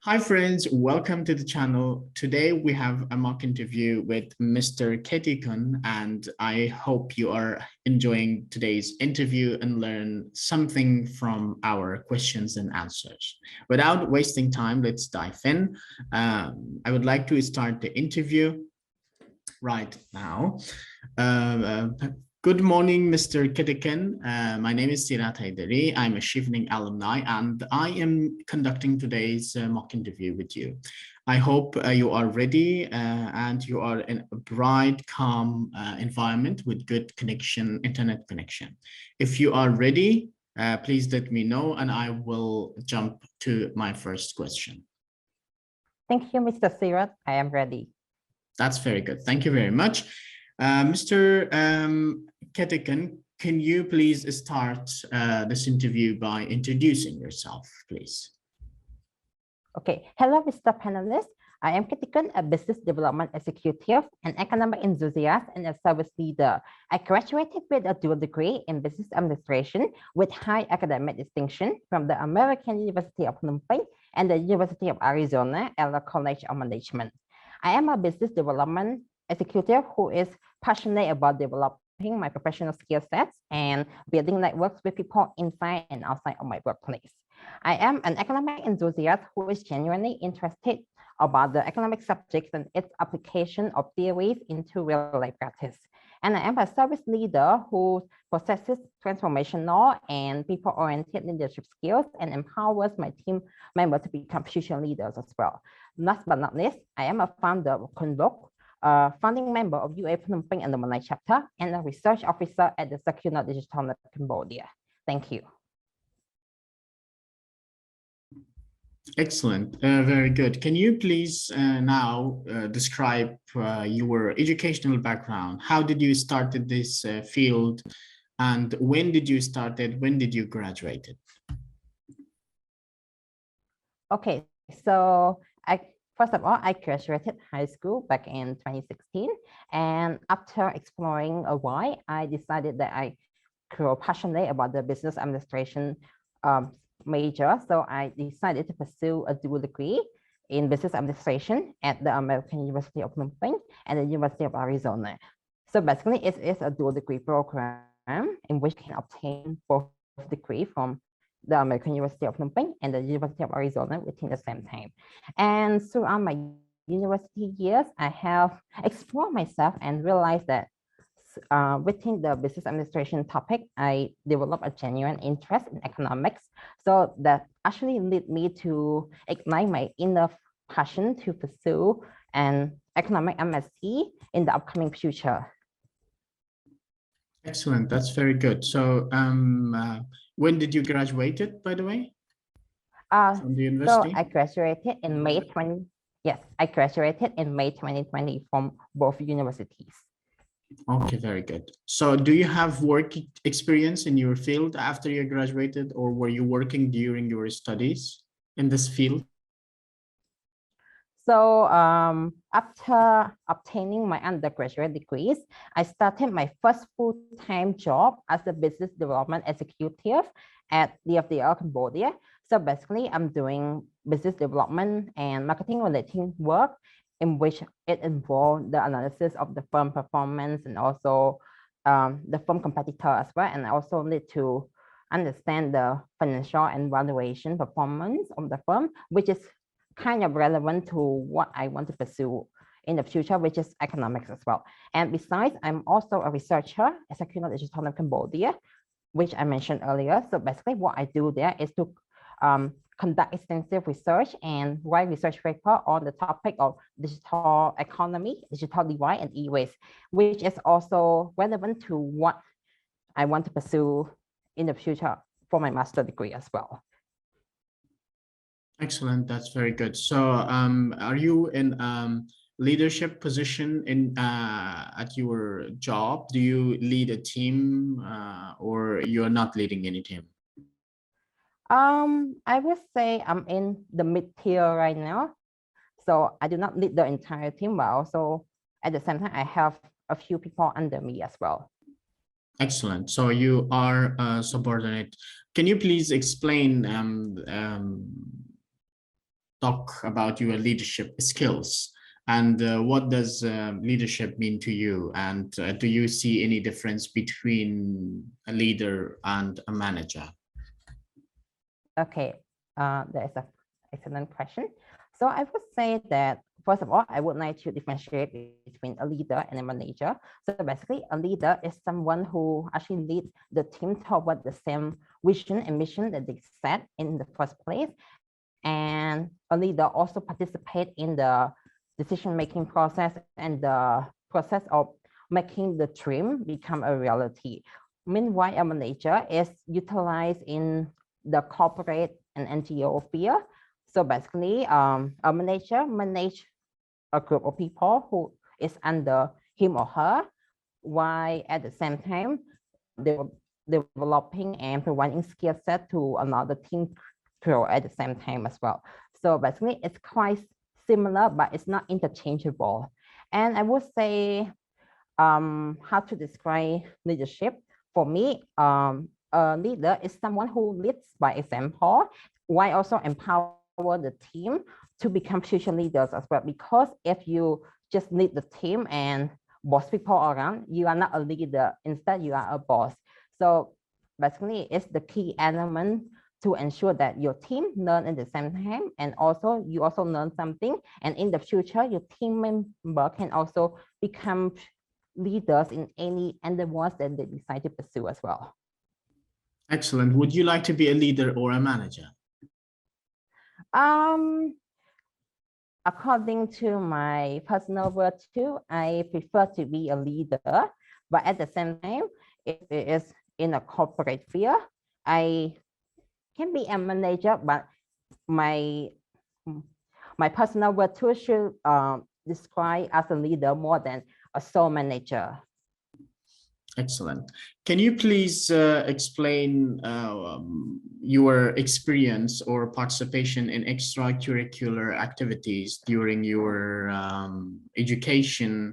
Hi friends, welcome to the channel. Today we have a mock interview with Mr. Ketikun, and I hope you are enjoying today's interview and learn something from our questions and answers. Without wasting time, let's dive in. I would like to start the interview right now. Good morning, Mr. Ketikun. My name is Sirat Haidari. I'm a Chevening alumni, and I am conducting today's mock interview with you. I hope you are ready and you are in a bright, calm environment with good connection, internet connection. If you are ready, please let me know, and I will jump to my first question. Thank you, Mr. Sirat. I am ready. That's very good. Thank you very much. Mr. Ketikun, can you please start this interview by introducing yourself, please? Okay. Hello, Mr. Panelist. I am Ketikun, a business development executive, an economic enthusiast, and a service leader. I graduated with a dual degree in business administration with high academic distinction from the American University of Phnom Penh and the University of Arizona at the College of Management. I am a business development executive who is passionate about developing my professional skill sets and building networks with people inside and outside of my workplace. I am an economic enthusiast who is genuinely interested about the economic subjects and its application of theories into real-life practice. And I am a service leader who possesses transformational and people-oriented leadership skills and empowers my team members to become future leaders as well. Last but not least, I am a founder of Convoke, a founding member of UA Phnom Penh and the Malay chapter, and a research officer at the Circular Digital Cambodia. Thank you. Excellent. Very good. Can you please now describe your educational background? How did you start in this field, and when did you start it? When did you graduate it? Okay, so first of all, I graduated high school back in 2016, and after exploring a while, I decided that I grew passionate about the business administration major, so I decided to pursue a dual degree in business administration at the American University of Phnom Penh and the University of Arizona. So basically, it is a dual degree program in which you can obtain both degrees from the American University of Phnom Penh and the University of Arizona within the same time. And throughout my university years, I have explored myself and realized that within the business administration topic, I developed a genuine interest in economics. So that actually led me to ignite my inner passion to pursue an economic MSc in the upcoming future. Excellent. That's very good. So when did you graduate it, by the way? From the university? So I graduated in May 20. Yes, I graduated in May 2020 from both universities. Okay, very good. So do you have work experience in your field after you graduated, or were you working during your studies in this field? So after obtaining my undergraduate degrees, I started my first full-time job as a business development executive at DFDL Cambodia. So basically, I'm doing business development and marketing related work in which it involved the analysis of the firm performance and also the firm competitor as well. And I also need to understand the financial and valuation performance of the firm, which is kind of relevant to what I want to pursue in the future, which is economics as well. And besides, I'm also a researcher at Circular Digital Cambodia, which I mentioned earlier. So basically what I do there is to conduct extensive research and write research paper on the topic of digital economy, digital divide, and e-waste, which is also relevant to what I want to pursue in the future for my master's degree as well. Excellent. That's very good. So are you in leadership position in at your job? Do you lead a team or you're not leading any team? I would say I'm in the mid-tier right now. So I do not lead the entire team, but also at the same time, I have a few people under me as well. Excellent. So you are a subordinate. Can you please explain talk about your leadership skills. And what does leadership mean to you? And do you see any difference between a leader and a manager? Okay, that is an excellent question. So I would say that, first of all, I would like to differentiate between a leader and a manager. So basically, a leader is someone who actually leads the team toward the same vision and mission that they set in the first place. And a leader also participates in the decision-making process and the process of making the dream become a reality. Meanwhile, a manager is utilized in the corporate and NGO sphere. So basically, a manager manages a group of people who is under him or her, while at the same time, they were developing and providing skill set to another team grow at the same time as well. So basically, it's quite similar, but it's not interchangeable. And I would say how to describe leadership. For me, a leader is someone who leads by example, while also empower the team to become future leaders as well. Because if you just lead the team and boss people around, you are not a leader. Instead, you are a boss. So basically, it's the key element to ensure that your team learn at the same time, and also you also learn something. And in the future, your team member can also become leaders in any endeavors that they decide to pursue as well. Excellent. Would you like to be a leader or a manager? According to my personal virtue, I prefer to be a leader, but at the same time, if it is in a corporate field, I can be a manager, but my personal virtue should describe as a leader more than a sole manager. Excellent. Can you please explain your experience or participation in extracurricular activities during your education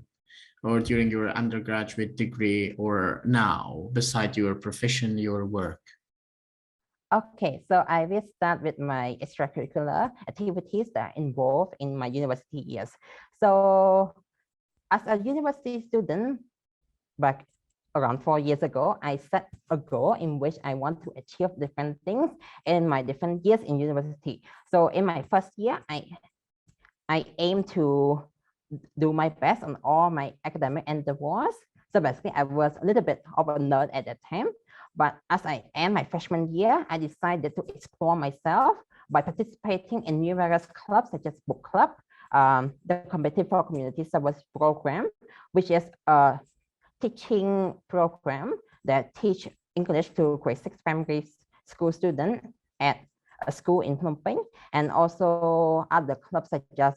or during your undergraduate degree or now, beside your profession, your work? Okay, so I will start with my extracurricular activities that are involved in my university years. So as a university student, back around 4 years ago, I set a goal in which I want to achieve different things in my different years in university. So in my first year, I aim to do my best on all my academic endeavors. So basically, I was a little bit of a nerd at that time. But as I end my freshman year, I decided to explore myself by participating in numerous clubs such as book club, the Competitive for Community Service Program, which is a teaching program that teach English to grade 6 primary school students at a school in Phnom Penh, and also other clubs such as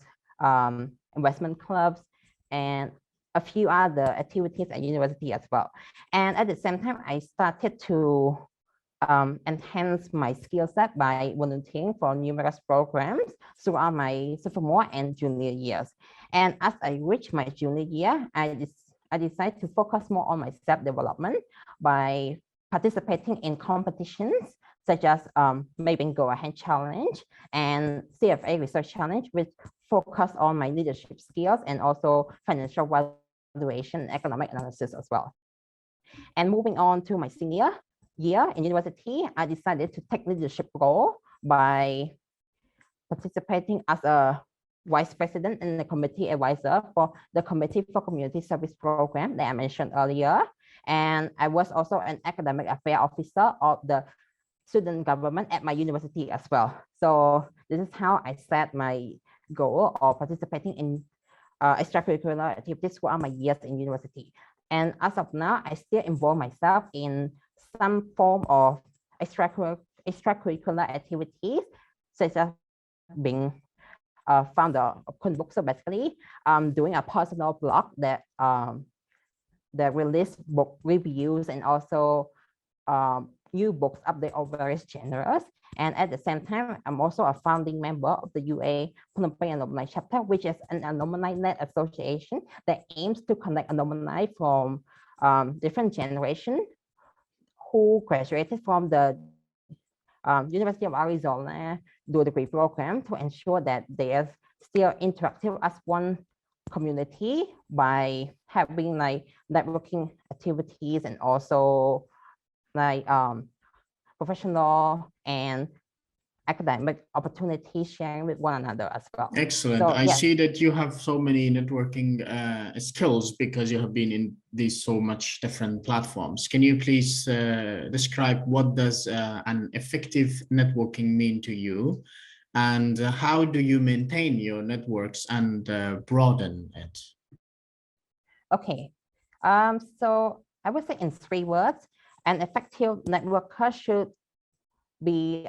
investment clubs and a few other activities at university as well. And at the same time, I started to enhance my skill set by volunteering for numerous programs throughout my sophomore and junior years. And as I reached my junior year, I decided to focus more on my self-development by participating in competitions such as maybe Go Ahead Challenge and CFA Research Challenge, which focus on my leadership skills and also financial valuation and economic analysis as well. And moving on to my senior year in university, I decided to take leadership role by participating as a vice president and the committee advisor for the Committee for Community Service Program that I mentioned earlier. And I was also an academic affairs officer of the student government at my university as well. So this is how I set my goal of participating in extracurricular activities throughout my years in university. And as of now, I still involve myself in some form of extracurricular activities, such as being founder of Kunbook. So basically, doing a personal blog that release book reviews and also new books update of various genres. And at the same time, I'm also a founding member of the UA Phnom Penh Alumni Chapter, which is an alumni-led association that aims to connect alumni from different generations who graduated from the University of Arizona, dual degree program to ensure that they are still interactive as one community by having like networking activities and also like professional and academic opportunity sharing with one another as well. Excellent. So, I yes. see that you have so many networking skills because you have been in these so much different platforms. Can you please describe what does an effective networking mean to you, and how do you maintain your networks and broaden it? Okay. So I would say in 3 words, an effective networker should be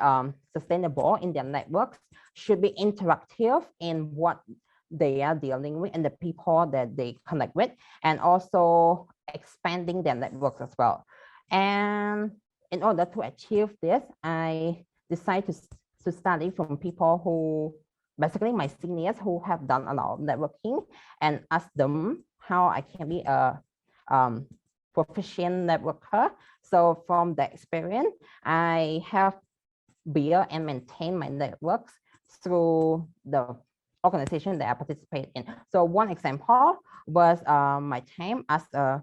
sustainable in their networks, should be interactive in what they are dealing with and the people that they connect with, and also expanding their networks as well. And in order to achieve this, I decided to study from people who, basically my seniors who have done a lot of networking, and ask them how I can be a proficient networker. So from the experience, I have built and maintained my networks through the organization that I participate in. So one example was my time as a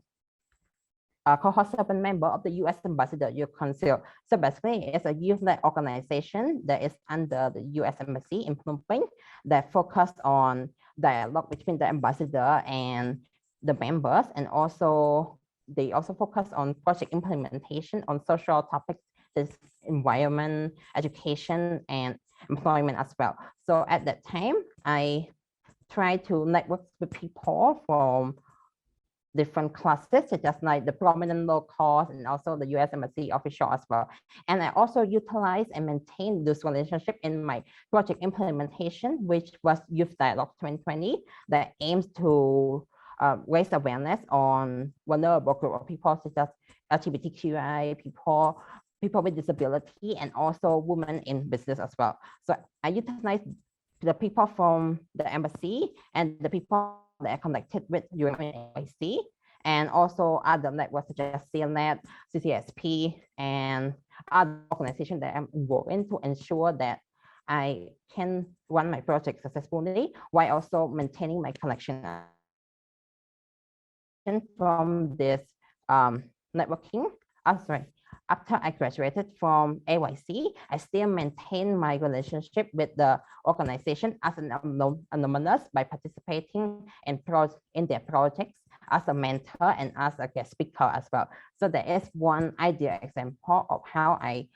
cohort 7 member of the U.S. Ambassador Youth Council. So basically, it's a youth-led organization that is under the U.S. Embassy in Phnom Penh that focused on dialogue between the ambassador and the members, and also they also focus on project implementation on social topics, this environment, education, and employment as well. So at that time, I tried to network with people from different classes, such as like the prominent locals and also the U.S. Embassy official as well. And I also utilize and maintain this relationship in my project implementation, which was Youth Dialogue 2020, that aims to raise awareness on vulnerable group of people such as LGBTQI people with disability, and also women in business as well. So I utilize the people from the embassy and the people that are connected with UMNYC, and also other networks such as CNET, CCSP, and other organizations that I'm involved in, to ensure that I can run my project successfully while also maintaining my connection from this networking. After I graduated from AYC, I still maintain my relationship with the organization as an anonymous by participating in their projects as a mentor and as a guest speaker as well. So there is one ideal example of how I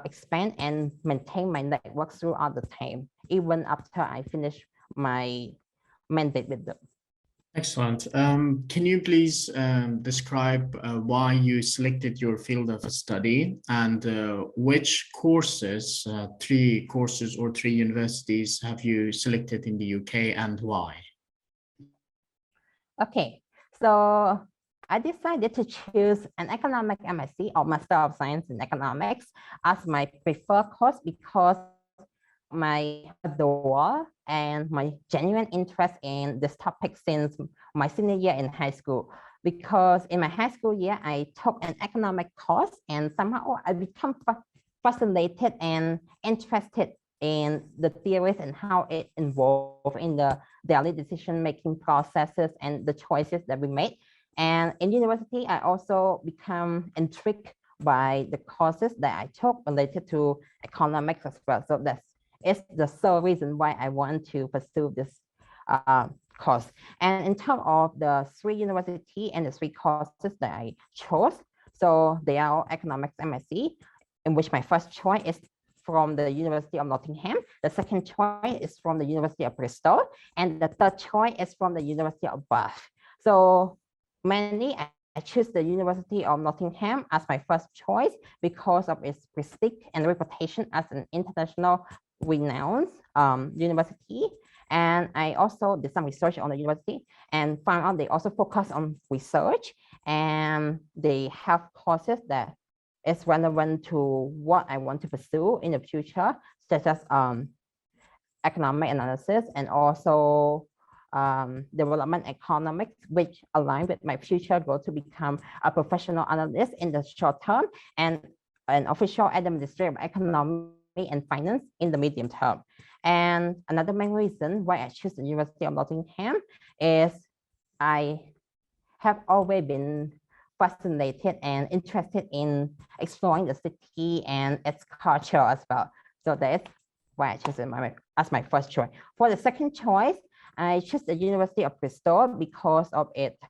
expand and maintain my network throughout the time, even after I finish my mandate with them. Excellent. Can you please describe why you selected your field of study, and which courses, 3 courses or 3 universities have you selected in the UK, and why? Okay, so I decided to choose an economic MSc or Master of Science in Economics as my preferred course because my adore and my genuine interest in this topic since my senior year in high school. Because in my high school year, I took an economic course, and somehow I become fascinated and interested in the theories and how it involved in the daily decision-making processes and the choices that we make. And in university, I also become intrigued by the courses that I took related to economics as well. So it's the sole reason why I want to pursue this course. And in terms of the 3 universities and the 3 courses that I chose, so they are all economics MSc, in which my first choice is from the University of Nottingham, the second choice is from the University of Bristol, and the third choice is from the University of Bath. So mainly I choose the University of Nottingham as my first choice because of its prestige and reputation as an international renowned university. And I also did some research on the university and found out they also focus on research, and they have courses that is relevant to what I want to pursue in the future, such as economic analysis and also development economics, which align with my future goal to become a professional analyst in the short term and an official administrator of economics and finance in the medium term. And another main reason why I choose the University of Nottingham is I have always been fascinated and interested in exploring the city and its culture as well. So that's why I chose it as my first choice. For the second choice, I chose the University of Bristol because of its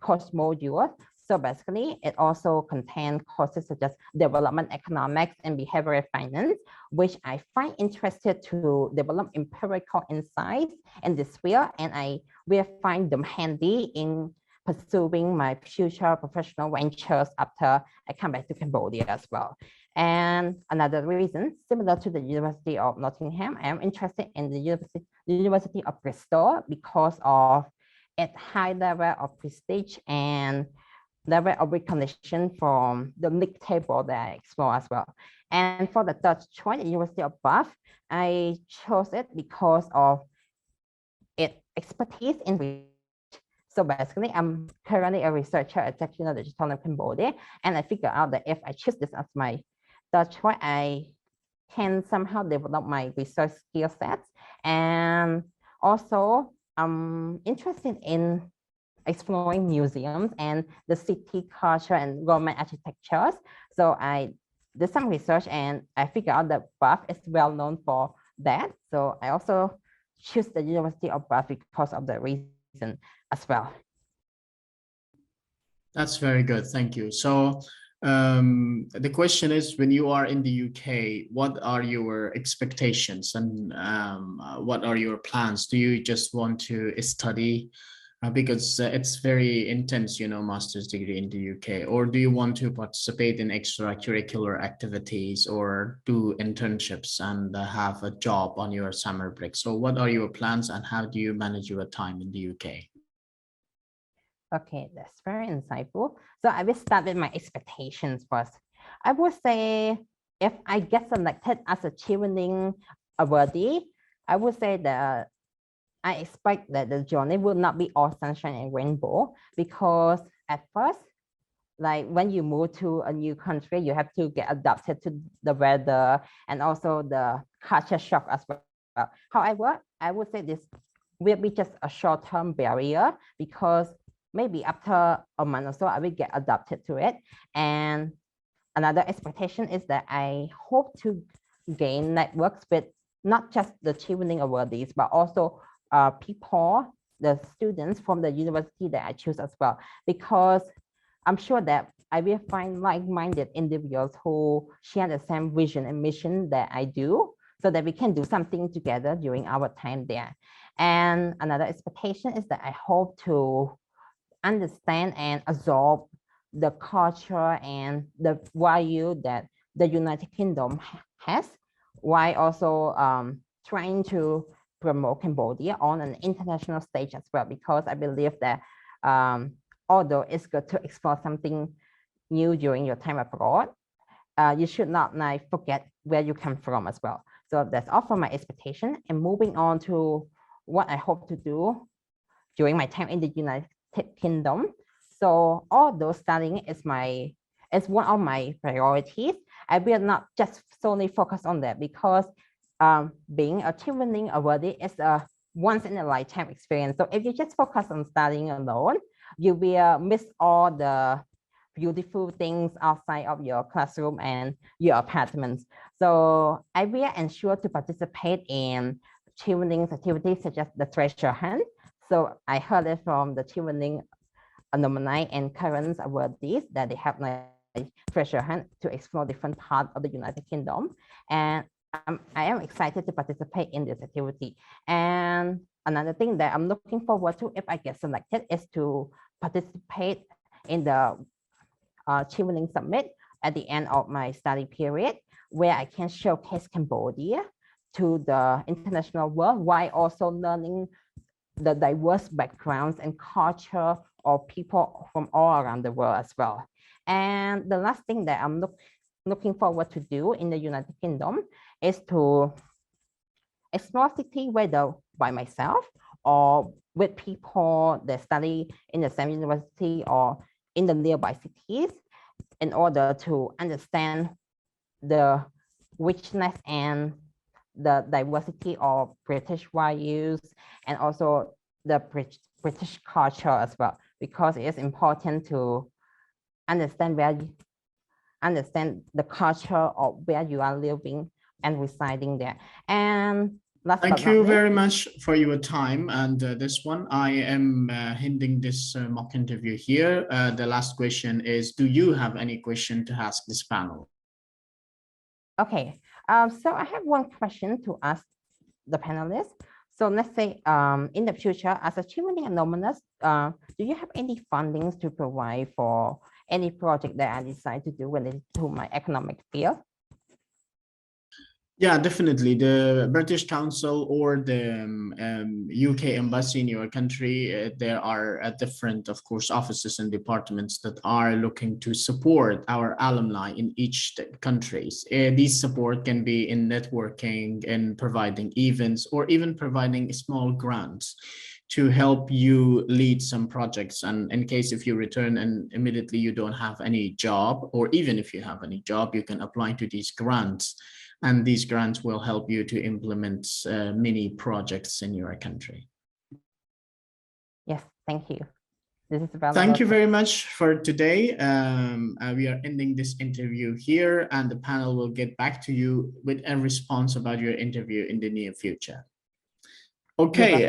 course module. So basically, it also contains courses such as development economics and behavioral finance, which I find interested to develop empirical insights in this field, and I will find them handy in pursuing my future professional ventures after I come back to Cambodia as well. And another reason, similar to the University of Nottingham, I am interested in the University of Bristol because of its high level of prestige and level of recognition from the league table that I explore as well. And for the third choice, the University of Bath, I chose it because of its expertise in research. So basically, I'm currently a researcher at Techno Digital in Cambodia, and I figured out that if I choose this as my third choice, I can somehow develop my research skill sets. And also, I'm interested in exploring museums and the city culture and Roman architectures. So I did some research and I figured out that Bath is well known for that. So I also choose the University of Bath because of the reason as well. That's very good. Thank you. So the question is, when you are in the UK, what are your expectations and what are your plans? Do you just want to study because it's very intense, master's degree in the UK, or do you want to participate in extracurricular activities or do internships and have a job on your summer break? So what are your plans and how do you manage your time in the UK? Okay, that's very insightful. So I will start with my expectations first. I would say if I get selected as a Chevening awardee, I would say that I expect that the journey will not be all sunshine and rainbow, because at first, like when you move to a new country, you have to get adapted to the weather and also the culture shock as well. However, I would say this will be just a short-term barrier, because maybe after a month or so, I will get adapted to it. And another expectation is that I hope to gain networks with not just the Chevening awardees, but also people, the students from the university that I choose as well, because I'm sure that I will find like-minded individuals who share the same vision and mission that I do, so that we can do something together during our time there. And another expectation is that I hope to understand and absorb the culture and the value that the United Kingdom has, while also trying to promote Cambodia on an international stage as well, because I believe that although it's good to explore something new during your time abroad, you should not forget where you come from as well. So that's all for my expectation. And moving on to what I hope to do during my time in the United Kingdom. So although studying is one of my priorities, I will not just solely focus on that, because being a Chevening awardee is a once in a lifetime experience. So if you just focus on studying alone, you will miss all the beautiful things outside of your classroom and your apartments. So I will ensure to participate in Chevening activities such as the treasure hunt. So I heard it from the Chevening alumni and current awardees that they have treasure hunt to explore different parts of the United Kingdom. And I am excited to participate in this activity. And another thing that I'm looking forward to if I get selected is to participate in the Chevening Summit at the end of my study period, where I can showcase Cambodia to the international world while also learning the diverse backgrounds and culture of people from all around the world as well. And the last thing that I'm looking forward to do in the United Kingdom is to explore city, whether by myself or with people that study in the same university or in the nearby cities, in order to understand the richness and the diversity of British values, and also the British culture as well, because it is important to understand the culture of where you are living and residing there. And last thank but not you least, very much for your time. And this one, I am ending this mock interview here. The last question is, do you have any question to ask this panel? Okay, so I have one question to ask the panelists. So let's say in the future, as a Chevening alumnus, do you have any fundings to provide for any project that I decide to do related to my economic field? Yeah, definitely. The British Council or the UK Embassy in your country, there are different, of course, offices and departments that are looking to support our alumni in each countries. These support can be in networking and providing events, or even providing small grants to help you lead some projects. And in case if you return and immediately you don't have any job, or even if you have any job, you can apply to these grants. And these grants will help you to implement many projects in your country. Yes, thank you. This is valuable. Thank you very much for today. We are ending this interview here, and the panel will get back to you with a response about your interview in the near future. Okay,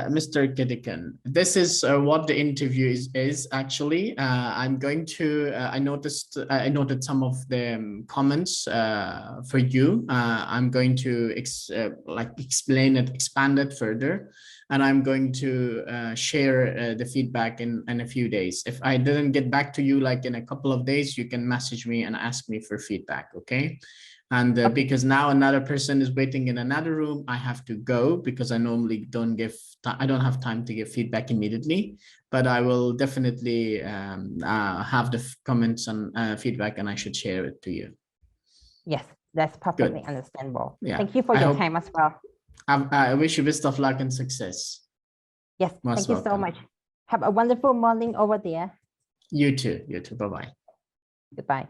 Mr. Kedikan, this is what the interview is actually. I'm going to, I noted some of the comments for you. I'm going to explain it, expand it further, and I'm going to share the feedback in a few days. If I didn't get back to you like in a couple of days, you can message me and ask me for feedback, okay? And because now another person is waiting in another room, I have to go because I normally don't have time to give feedback immediately, but I will definitely have the comments and feedback, and I should share it to you. Yes, that's perfectly understandable. Yeah. Thank you for your time as well. I wish you best of luck and success. Yes, thank you so much. Have a wonderful morning over there. You too. Bye-bye. Goodbye.